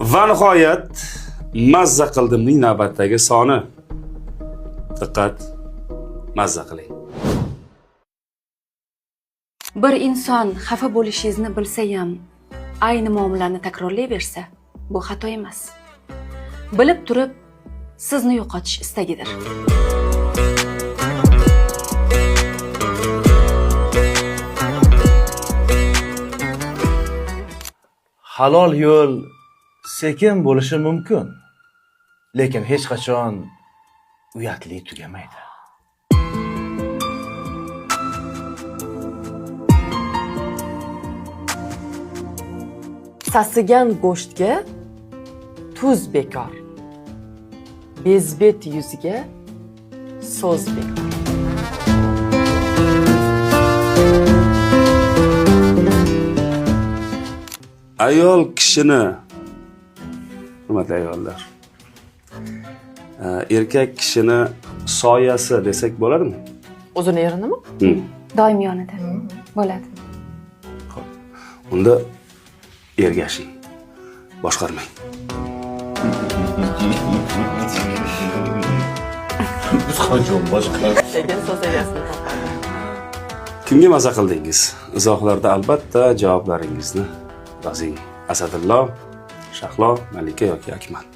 Va nihoyat mazza qildimning navbatdagi soni. Diqqat, mazza qiling. Bir inson xafa bo'lishingizni bilsa ham ayni muomalani takrorlayversa, bu xato emas. Bilib turib sizni yo'qotish istagidir. Halol yo'l sekin bo'lishi mumkin, lekin hech qachon uyatli tugamaydi. Sasigan go'shtga tuz bekor. Bezbet yuziga so'z bekor. Ayol kishini, hurmatli ayollar, erkak kishini soyasi desak bo'ladimi? O'zini erinimi? Doim yonida bo'ladi. Xo'p. Unda ergashing, boshqarmang. Biz qancha boshqa. Lekin so'z egasini topadi. Kimga maza qildingiz? Izohlarda albatta javoblaringizni yozing. Asadillo, Shahlo, Malika yoki Akmal.